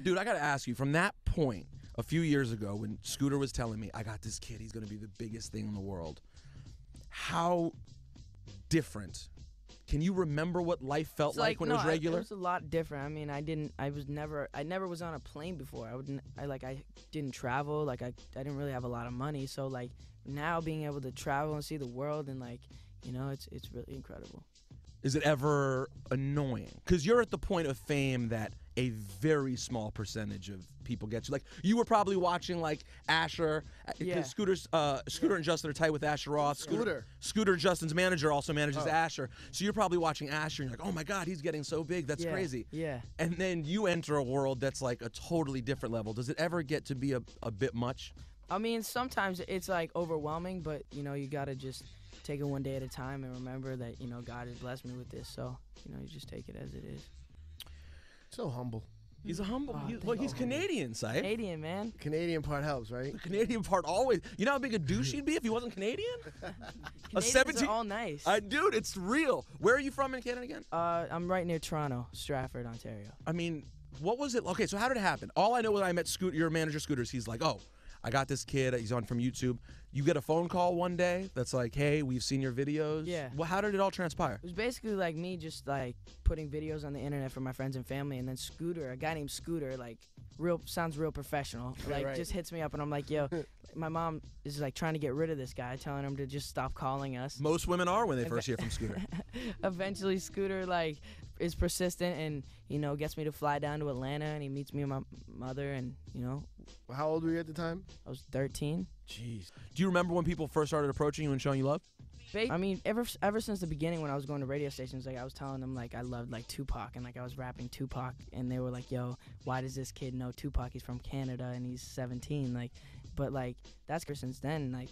Dude, I gotta ask you, from that point, a few years ago, when Scooter was telling me, I got this kid, he's gonna be the biggest thing in the world, how different? Can you remember what life felt like when it was regular? It was a lot different. I mean, I never was on a plane before. I didn't travel. Like, I didn't really have a lot of money. So, like, now being able to travel and see the world and, like, you know, it's really incredible. Is it ever annoying? Because you're at the point of fame that a very small percentage of people get you. Like, you were probably watching, like, Asher. Yeah. Scooter and Justin are tight with Asher Roth. Scooter, Justin's manager, also manages Asher. So you're probably watching Asher and you're like, oh my God, he's getting so big. That's crazy. Yeah. And then you enter a world that's like a totally different level. Does it ever get to be a bit much? I mean, sometimes it's, like, overwhelming, but, you know, you got to just take it one day at a time and remember that, you know, God has blessed me with this. So, you know, you just take it as it is. So humble. He's a humble. He's Canadian, Syed. Canadian, man. Canadian part helps, right? The Canadian part always. You know how big a douche he'd be if he wasn't Canadian? Canadians are all nice. Dude, it's real. Where are you from in Canada again? I'm right near Toronto, Stratford, Ontario. I mean, what was it? Okay, so how did it happen? All I know when I met your manager, Scooters, he's like, oh, I got this kid. He's on from YouTube. You get a phone call one day that's like, hey, we've seen your videos. Yeah. Well, how did it all transpire? It was basically like me just like putting videos on the internet for my friends and family, and then Scooter, a guy named Scooter, like sounds real professional, like just hits me up, and I'm like, yo, my mom is like trying to get rid of this guy, telling him to just stop calling us. Most women are when they first hear from Scooter. Eventually, Scooter like is persistent and, you know, gets me to fly down to Atlanta, and he meets me and my mother, and, you know. How old were you at the time? I was 13. Jeez. Do you remember when people first started approaching you and showing you love? I mean, ever since the beginning when I was going to radio stations, like I was telling them like I loved like Tupac, and like I was rapping Tupac, and they were like, yo, why does this kid know Tupac? He's from Canada and he's 17. Like, but like that's since then, like,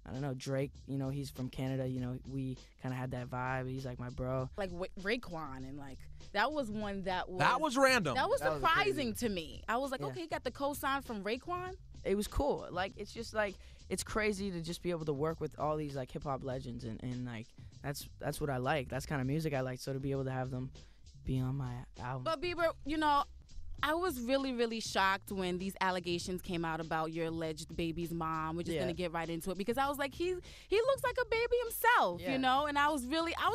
I don't know, Drake, you know, he's from Canada, you know, we kind of had that vibe. He's like my bro. Like Raekwon, and like that was one that was random. That was surprising to me. I was like, okay, he got the cosign from Raekwon. It was cool. Like, it's just like, it's crazy to just be able to work with all these like hip hop legends, and like that's what I like. That's kind of music I like. So to be able to have them be on my album. But Bieber, you know, I was really, really shocked when these allegations came out about your alleged baby's mom. We're just gonna get right into it, because I was like, he looks like a baby himself, you know. And I was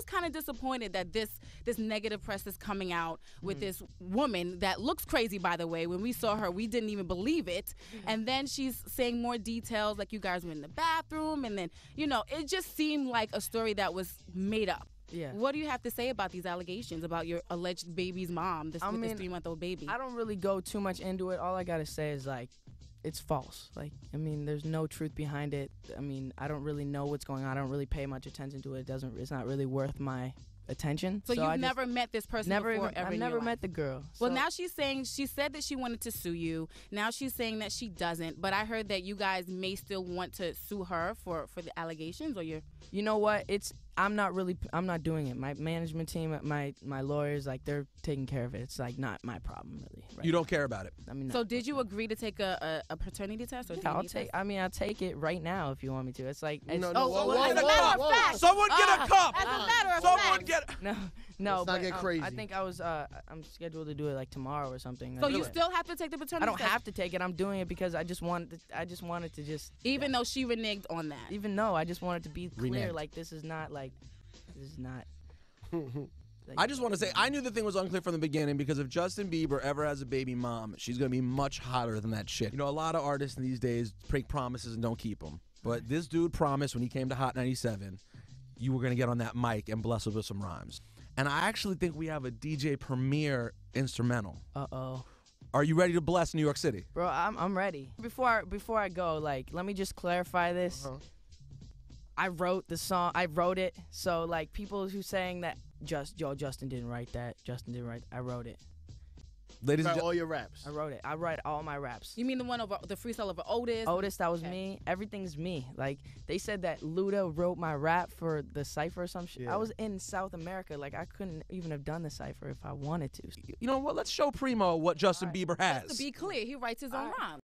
kind of disappointed that this negative press is coming out with this woman that looks crazy. By the way, when we saw her, we didn't even believe it. And then she's saying more details, like you guys were in the bathroom, and then, you know, it just seemed like a story that was made up. Yeah. What do you have to say about these allegations about your alleged baby's mom, this 3-month-old baby? I don't really go too much into it. All I gotta say is like, it's false. Like, I mean, there's no truth behind it. I mean, I don't really know what's going on. I don't really pay much attention to it. It's not really worth my attention. So you've never met this person before, ever I've never met the girl. Well, now she's saying, she said that she wanted to sue you. Now she's saying that she doesn't. But I heard that you guys may still want to sue her for the allegations, or you're... You know what? I'm not doing it. My management team, my lawyers, like, they're taking care of it. It's like not my problem, really. Right? You don't care about it. I mean, so did you agree to take a paternity test, or I'll take? I mean, I'll take it right now if you want me to. It's like as a matter of fact, someone get a cup. As a matter of fact, no. Let's not get crazy. I think I'm scheduled to do it like tomorrow or something. So you still have to take the paternity test? I don't have to take it. I'm doing it because I just wanted to just. Even though she reneged on that. Even though I just wanted to be clear, like this is not. Like, I just want to say, I knew the thing was unclear from the beginning, because if Justin Bieber ever has a baby mom, she's going to be much hotter than that chick. You know, a lot of artists these days break promises and don't keep them. But this dude promised when he came to Hot 97, you were going to get on that mic and bless us with some rhymes. And I actually think we have a DJ Premier instrumental. Uh-oh. Are you ready to bless New York City? Bro, I'm ready. Before I go, like, let me just clarify this. I wrote the song. I wrote it. So, like, people who saying that Justin didn't write that. I wrote it. Ladies and all your raps. I wrote it. I write all my raps. You mean the one over the freestyle over Otis? Otis, that was me. Everything's me. Like, they said that Luda wrote my rap for the cypher or some shit. I was in South America. Like, I couldn't even have done the cypher if I wanted to. You know what? Let's show Primo what Justin Bieber has. Just to be clear, he writes his own rhymes.